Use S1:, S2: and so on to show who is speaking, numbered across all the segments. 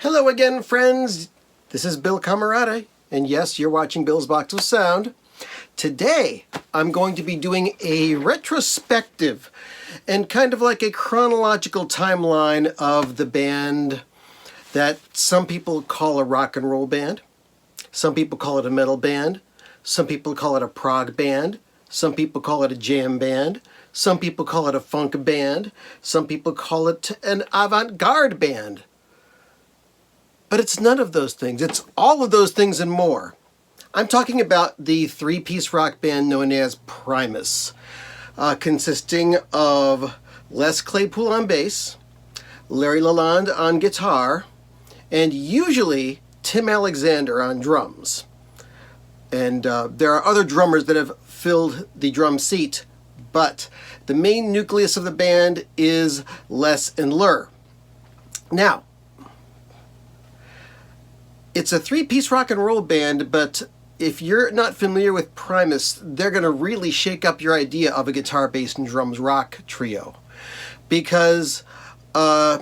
S1: Hello again, friends. This is Bill Camarada, and yes, you're watching Bill's Box of Sound. Today, I'm going to be doing a retrospective and kind of like a chronological timeline of the band that some people call a rock and roll band, some people call it a metal band, some people call it a prog band, some people call it a jam band, some people call it a funk band, some people call it an avant-garde band. But it's none of those things. It's all of those things and more. I'm talking about the three-piece rock band known as Primus, consisting of Les Claypool on bass, Larry Lalonde on guitar, and usually Tim Alexander on drums. And there are other drummers that have filled the drum seat, but the main nucleus of the band is Les and Lur. Now, it's a three-piece rock and roll band, but if you're not familiar with Primus, they're going to really shake up your idea of a guitar, bass, and drums rock trio. Because I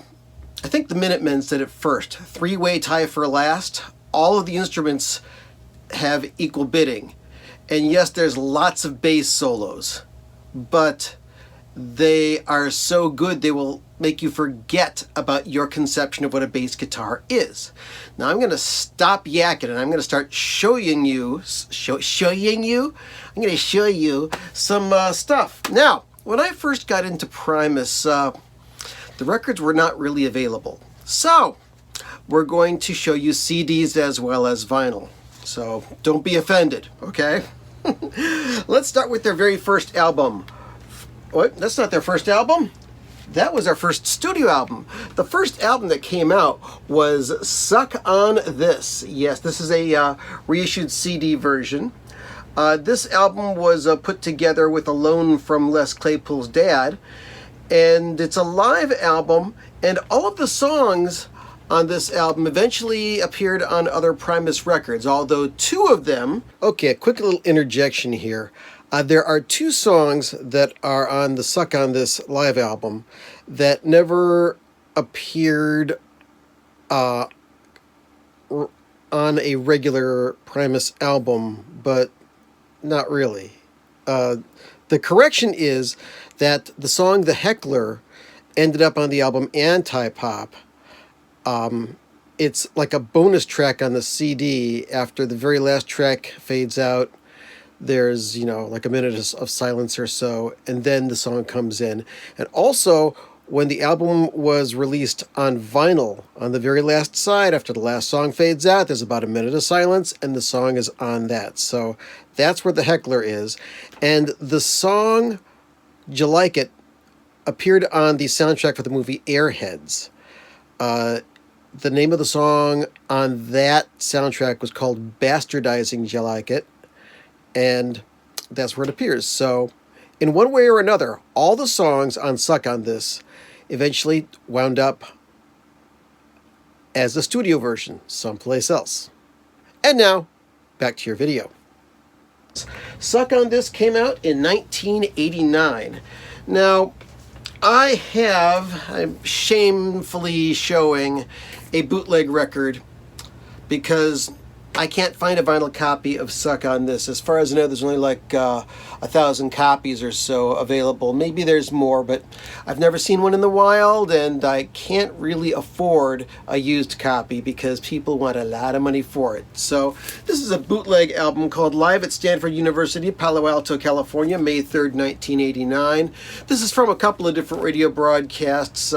S1: think the Minutemen said it first, three-way tie for last. All of the instruments have equal bidding. And yes, there's lots of bass solos, but they are so good they will make you forget about your conception of what a bass guitar is. Now I'm going to stop yakking and I'm going to start showing you some stuff. Now, when I first got into Primus, the records were not really available. So, we're going to show you CDs as well as vinyl. So, don't be offended, okay? Let's start with their very first album. What? That's not their first album? That was our first studio album. The first album that came out was Suck On This. Yes, this is a reissued CD version. This album was put together with a loan from Les Claypool's dad, and it's a live album, and all of the songs on this album eventually appeared on other Primus records, although two of them... Okay, a quick little interjection here. There are two songs that are on the Suck On This live album that never appeared on a regular Primus album, but not really. The correction is that the song The Heckler ended up on the album Anti-Pop. It's like a bonus track on the CD. After the very last track fades out, there's, like a minute of silence or so, and then the song comes in. And also, when the album was released on vinyl, on the very last side, after the last song fades out, there's about a minute of silence, and the song is on that. So that's where the Heckler is. And the song, "You Like It," appeared on the soundtrack for the movie Airheads. The name of the song on that soundtrack was called Bastardizing You Like It. And that's where it appears. So, in one way or another, all the songs on Suck On This eventually wound up as a studio version someplace else. And now, back to your video. Suck On This came out in 1989. Now, I'm shamefully showing a bootleg record because I can't find a vinyl copy of Suck On This. As far as I know, there's only like 1,000 copies or so available. Maybe there's more, but I've never seen one in the wild, and I can't really afford a used copy because people want a lot of money for it. So this is a bootleg album called Live at Stanford University, Palo Alto, California, May 3rd, 1989. This is from a couple of different radio broadcasts.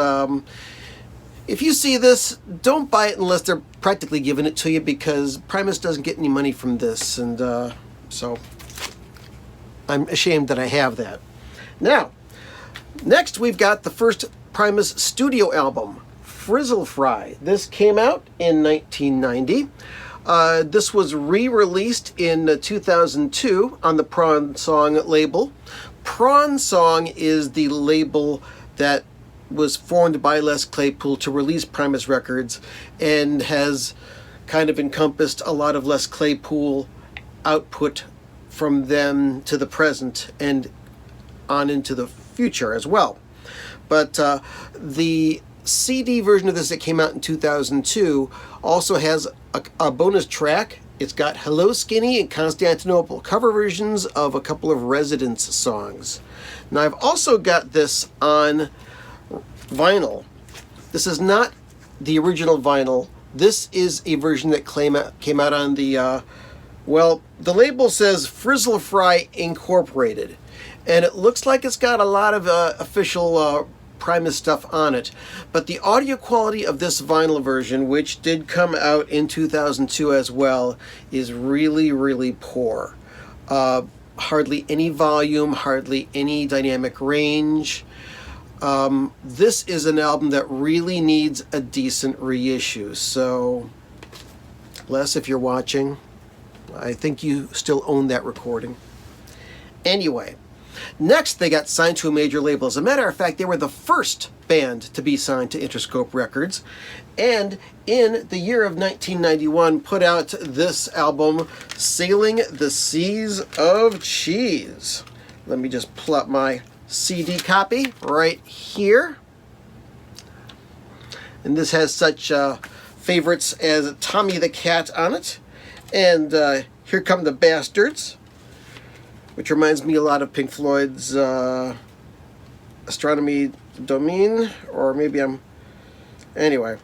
S1: If you see this, don't buy it unless they're practically giving it to you, because Primus doesn't get any money from this, and so I'm ashamed that I have that. Now, next we've got the first Primus studio album, Frizzle Fry. This came out in 1990. This was re-released in 2002 on the Prawn Song label. Prawn Song is the label that was formed by Les Claypool to release Primus records and has kind of encompassed a lot of Les Claypool output from them to the present and on into the future as well. But the CD version of this that came out in 2002 also has a bonus track. It's got Hello Skinny and Constantinople, cover versions of a couple of Residents songs. Now I've also got this on vinyl. This is not the original vinyl. This is a version that came out on the, well, the label says Frizzle Fry Incorporated. And it looks like it's got a lot of official Primus stuff on it. But the audio quality of this vinyl version, which did come out in 2002 as well, is really, really poor. Hardly any volume, hardly any dynamic range. This is an album that really needs a decent reissue. So, Les, if you're watching, I think you still own that recording. Anyway, next they got signed to a major label. As a matter of fact, they were the first band to be signed to Interscope Records, and in the year of 1991 put out this album, Sailing the Seas of Cheese. Let me just pull up my CD copy right here. And this has such favorites as Tommy the Cat on it, and Here Come the Bastards, which reminds me a lot of Pink Floyd's Astronomy Domain, or maybe I'm... Anyway.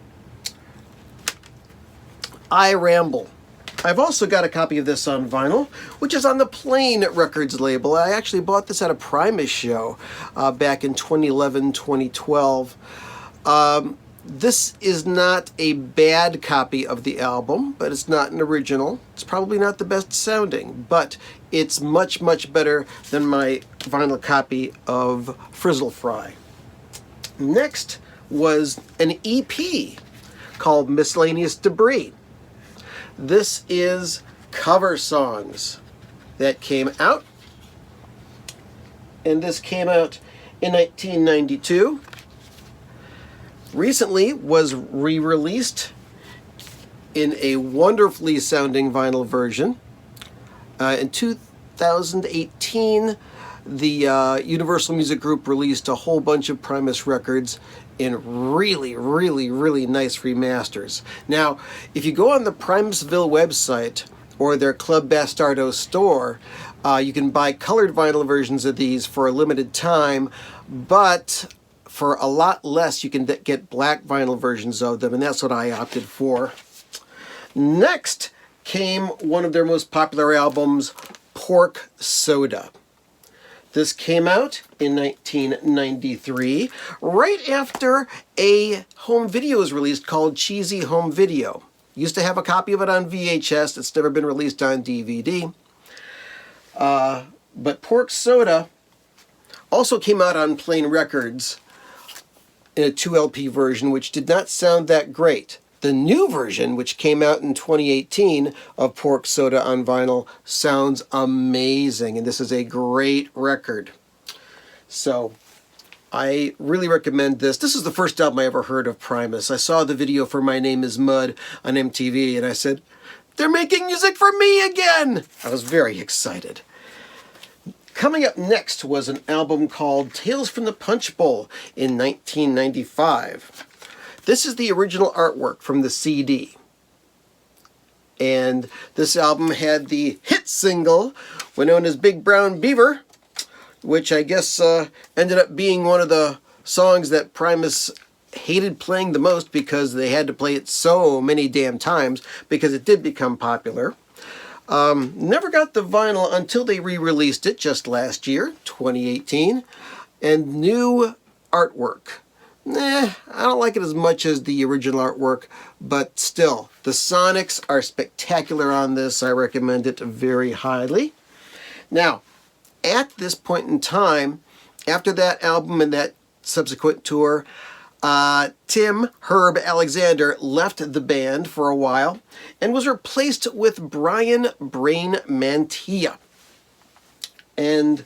S1: I Ramble. I've also got a copy of this on vinyl, which is on the Plain Records label. I actually bought this at a Primus show back in 2011, 2012. This is not a bad copy of the album, but it's not an original. It's probably not the best sounding, but it's much, much better than my vinyl copy of Frizzle Fry. Next was an EP called Miscellaneous Debris. This is cover songs that came out, and this came out in 1992. Recently was re-released in a wonderfully sounding vinyl version. In 2018, the Universal Music Group released a whole bunch of Primus records in really, really, really nice remasters. Now, if you go on the Primusville website or their Club Bastardo store, you can buy colored vinyl versions of these for a limited time, but for a lot less you can get black vinyl versions of them, and that's what I opted for. Next came one of their most popular albums, Pork Soda. This came out in 1993, right after a home video was released called Cheesy Home Video. Used to have a copy of it on VHS. It's never been released on DVD. But Pork Soda also came out on Plain Records in a 2LP version, which did not sound that great. The new version, which came out in 2018 of Pork Soda on vinyl, sounds amazing, and this is a great record. So I really recommend this. This is the first album I ever heard of Primus. I saw the video for My Name is Mud on MTV, and I said, they're making music for me again! I was very excited. Coming up next was an album called Tales from the Punch Bowl in 1995. This is the original artwork from the CD. And this album had the hit single, known as Big Brown Beaver, which I guess ended up being one of the songs that Primus hated playing the most because they had to play it so many damn times because it did become popular. Never got the vinyl until they re-released it just last year, 2018, and new artwork. I don't like it as much as the original artwork, but still, the sonics are spectacular on this. I recommend it very highly. Now, at this point in time, after that album and that subsequent tour, Tim Herb Alexander left the band for a while and was replaced with Brian Brain Mantilla. And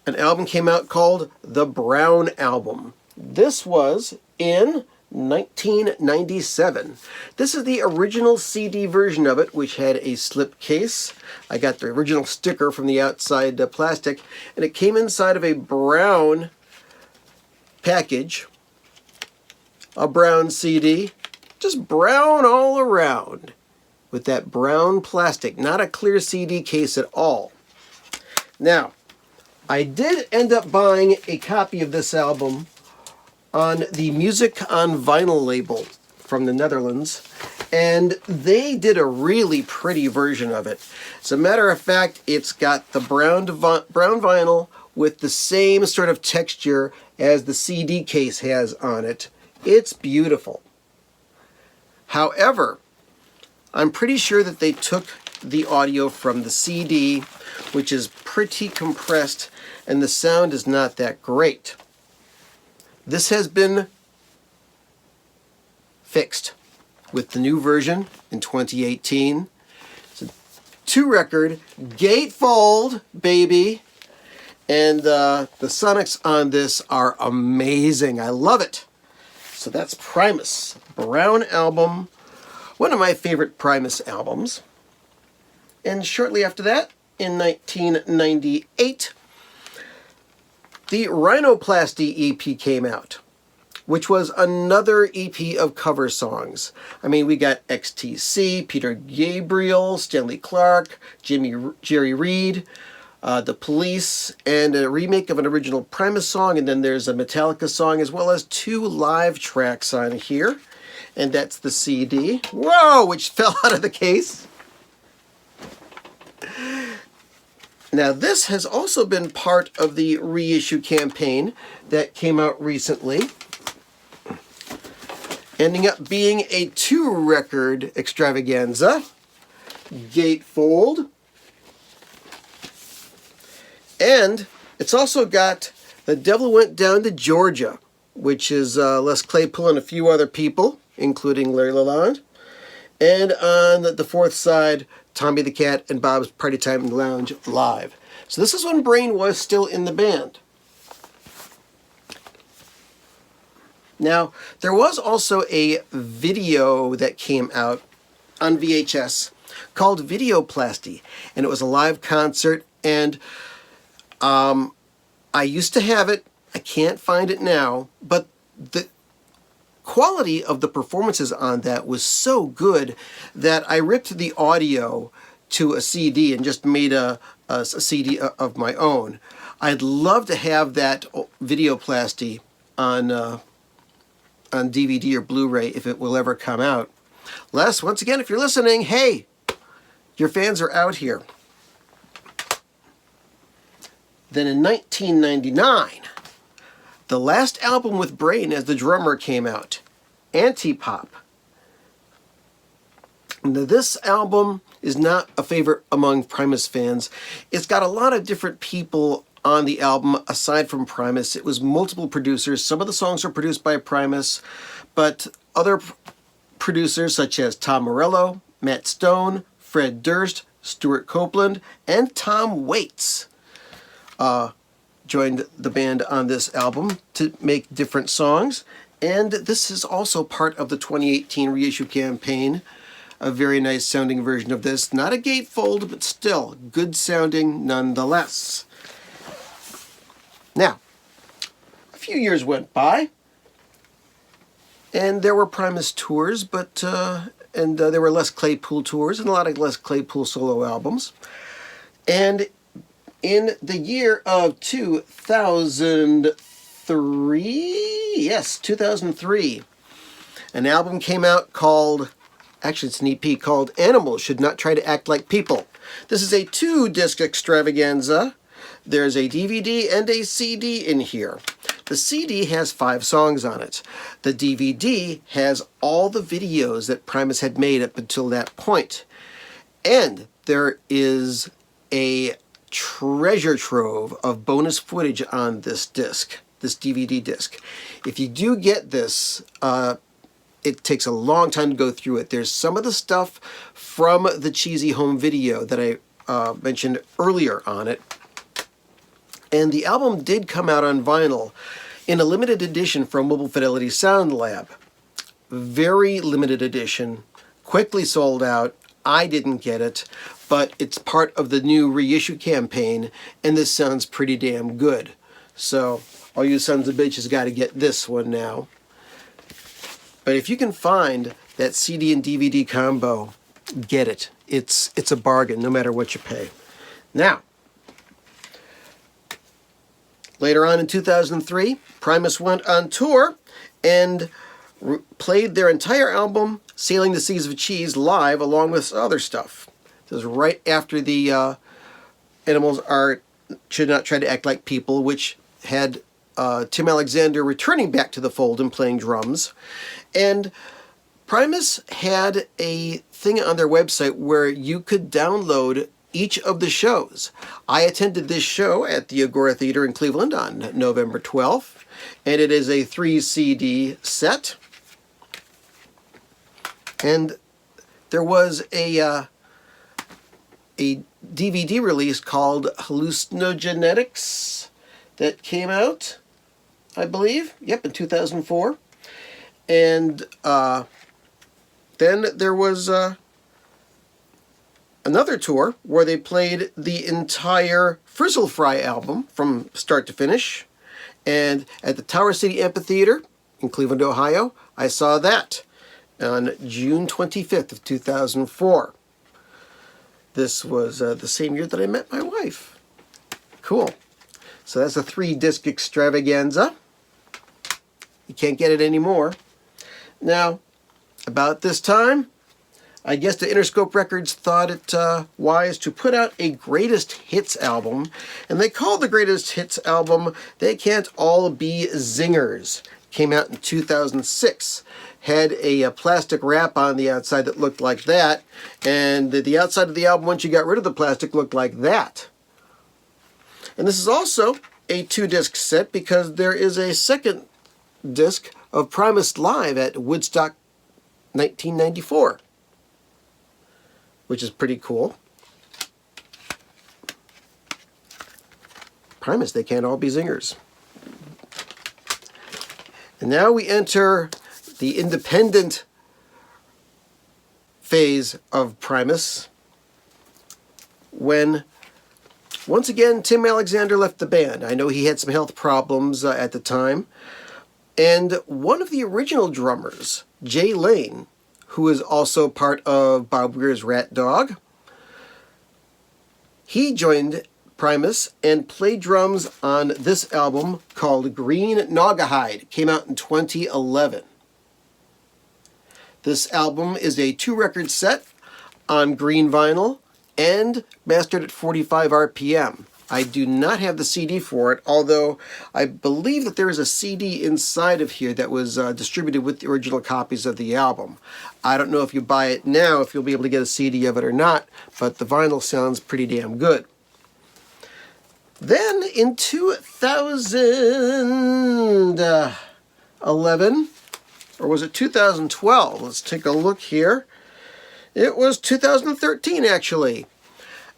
S1: an album came out called The Brown Album. This was in 1997. This is the original CD version of it, which had a slip case. I got the original sticker from the outside plastic, and it came inside of a brown package. a brown CD, just brown all around, with that brown plastic, not a clear CD case at all. Now, I did end up buying a copy of this album on the Music on Vinyl label from the Netherlands, and they did a really pretty version of it. As a matter of fact, it's got the brown vinyl with the same sort of texture as the CD case has on it. It's beautiful. However, I'm pretty sure that they took the audio from the CD, which is pretty compressed, and the sound is not that great. This has been fixed with the new version in 2018. It's a 2-record gatefold, baby. And the sonics on this are amazing. I love it. So that's Primus, Brown Album, one of my favorite Primus albums. And shortly after that, in 1998, the Rhinoplasty EP came out, which was another EP of cover songs. I mean, we got XTC, Peter Gabriel, Stanley Clarke, Jerry Reed, The Police, and a remake of an original Primus song, and then there's a Metallica song, as well as 2 live tracks on here. And that's the CD. Whoa, which fell out of the case. Now, this has also been part of the reissue campaign that came out recently, ending up being a 2-record extravaganza, gatefold, and it's also got The Devil Went Down to Georgia, which is Les Claypool and a few other people, including Larry Lalonde, and on the 4th side, Tommy the Cat and Bob's Party Time Lounge live. So this is when Brain was still in the band. Now, there was also a video that came out on VHS called Videoplasty, and it was a live concert, and I used to have it. I can't find it now, but the quality of the performances on that was so good that I ripped the audio to a CD and just made a CD of my own. I'd love to have that Videoplasty on DVD or Blu-ray if it will ever come out. Les, once again, if you're listening, hey, your fans are out here. Then in 1999, the last album with Brain as the drummer came out, Antipop. Now, this album is not a favorite among Primus fans. It's got a lot of different people on the album aside from Primus. It was multiple producers. Some of the songs were produced by Primus, but other producers such as Tom Morello, Matt Stone, Fred Durst, Stuart Copeland, and Tom Waits joined the band on this album to make different songs. And this is also part of the 2018 reissue campaign. A very nice sounding version of this. Not a gatefold, but still good sounding nonetheless. Now, a few years went by, and there were Primus tours, but there were Les Claypool tours and a lot of Les Claypool solo albums. And in the year of 2003, an album came out called, actually it's an EP called Animals Should Not Try to Act Like People. This is a 2-disc extravaganza. There's a DVD and a CD in here. The CD has 5 songs on it. The DVD has all the videos that Primus had made up until that point. And there is a treasure trove of bonus footage on this disc, this DVD disc. If you do get this, it takes a long time to go through it. There's some of the stuff from the cheesy home video that I mentioned earlier on it. And the album did come out on vinyl in a limited edition from Mobile Fidelity Sound Lab. Very limited edition, quickly sold out. I didn't get it, but it's part of the new reissue campaign, and this sounds pretty damn good. So, all you sons of bitches got to get this one now. But if you can find that CD and DVD combo, get it. It's a bargain, no matter what you pay. Now, later on in 2003, Primus went on tour and played their entire album, Sailing the Seas of Cheese, live along with other stuff. This was right after the Animals Should Not Try to Act Like People, which had Tim Alexander returning back to the fold and playing drums. And Primus had a thing on their website where you could download each of the shows. I attended this show at the Agora Theater in Cleveland on November 12th, and it is a 3 CD set. And there was a DVD release called Hallucinogenetics that came out, I believe, in 2004. And then there was another tour where they played the entire Frizzle Fry album from start to finish. And at the Tower City Amphitheater in Cleveland, Ohio, I saw that on June 25th of 2004. This was the same year that I met my wife. Cool. So that's a 3-disc extravaganza. You can't get it anymore. Now, about this time, I guess the Interscope Records thought it wise to put out a greatest hits album, and they called the greatest hits album They Can't All Be Zingers. Came out in 2006. Had a plastic wrap on the outside that looked like that, and the outside of the album, once you got rid of the plastic, looked like that. And this is also a 2-disc set because there is a second disc of Primus live at Woodstock 1994, which is pretty cool. Primus, They Can't All Be Zingers. And now we enter the independent phase of Primus, when once again Tim Alexander left the band. I know he had some health problems at the time. And one of the original drummers, Jay Lane, who is also part of Bob Weir's Rat Dog, he joined Primus and played drums on this album called Green Naugahyde. It came out in 2011. This album is a 2-record set on green vinyl and mastered at 45 RPM. I do not have the CD for it, although I believe that there is a CD inside of here that was distributed with the original copies of the album. I don't know if you buy it now, if you'll be able to get a CD of it or not, but the vinyl sounds pretty damn good. Then in 2011, or was it 2012? Let's take a look here. It was 2013, actually.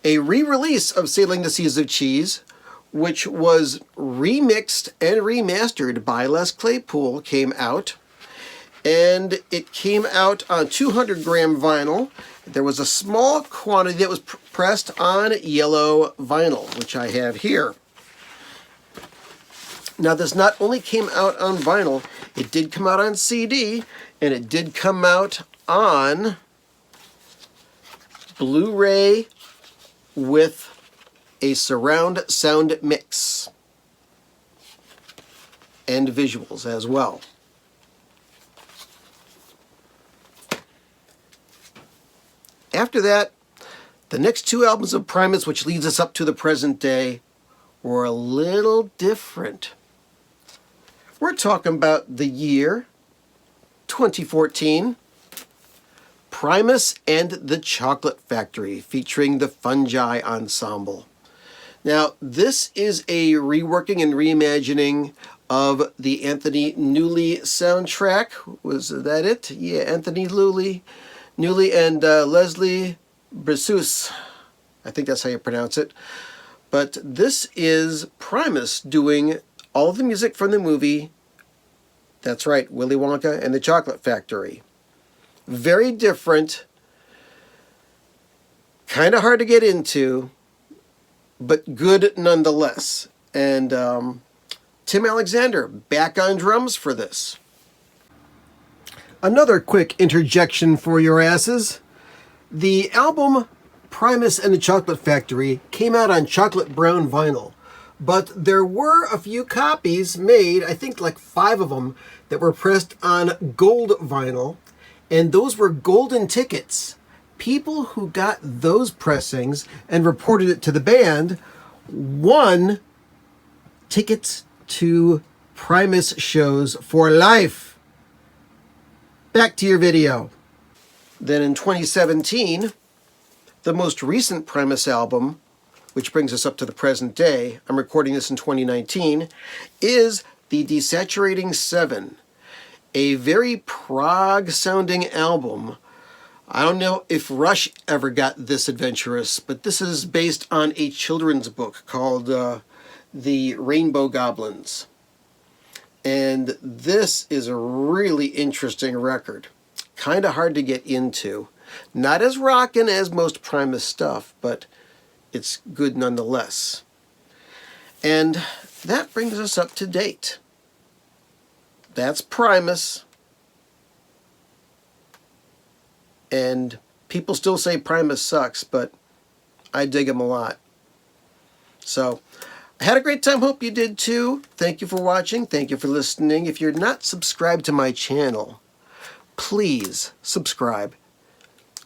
S1: A re-release of Sailing the Seas of Cheese, which was remixed and remastered by Les Claypool, came out. And it came out on 200-gram vinyl. There was a small quantity that was pressed on yellow vinyl, which I have here. Now, this not only came out on vinyl, it did come out on CD, and it did come out on Blu-ray with a surround sound mix and visuals as well. After that, the next 2 albums of Primus, which leads us up to the present day, were a little different. We're talking about the year 2014. Primus and the Chocolate Factory, featuring the Fungi Ensemble. Now, this is a reworking and reimagining of the Anthony Newley soundtrack. Was that it? Yeah, Anthony Newley and Leslie Brissus. I think that's how you pronounce it. But this is Primus doing all of the music from the movie, that's right, Willy Wonka and the Chocolate Factory. Very different, kind of hard to get into, but good nonetheless. And Tim Alexander back on drums for this. Another quick interjection for your asses. The album Primus and the Chocolate Factory came out on chocolate brown vinyl, but there were a few copies made, I think like 5 of them, that were pressed on gold vinyl, and those were golden tickets. People who got those pressings and reported it to the band won tickets to Primus shows for life. Back to your video. Then in 2017, the most recent Primus album, which brings us up to the present day, I'm recording this in 2019, is the Desaturating 7, a very prog-sounding album. I don't know if Rush ever got this adventurous, but this is based on a children's book called The Rainbow Goblins. And this is a really interesting record. Kind of hard to get into. Not as rockin' as most Primus stuff, but it's good nonetheless. And that brings us up to date. That's Primus. And people still say Primus sucks, but I dig him a lot. So, I had a great time. Hope you did too. Thank you for watching. Thank you for listening. If you're not subscribed to my channel, please subscribe.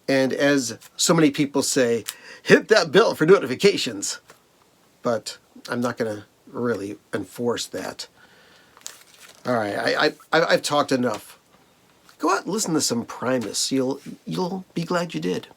S1: And as so many people say, hit that bell for notifications. But I'm not going to really enforce that. All right, I've talked enough. Go out and listen to some Primus. You'll be glad you did.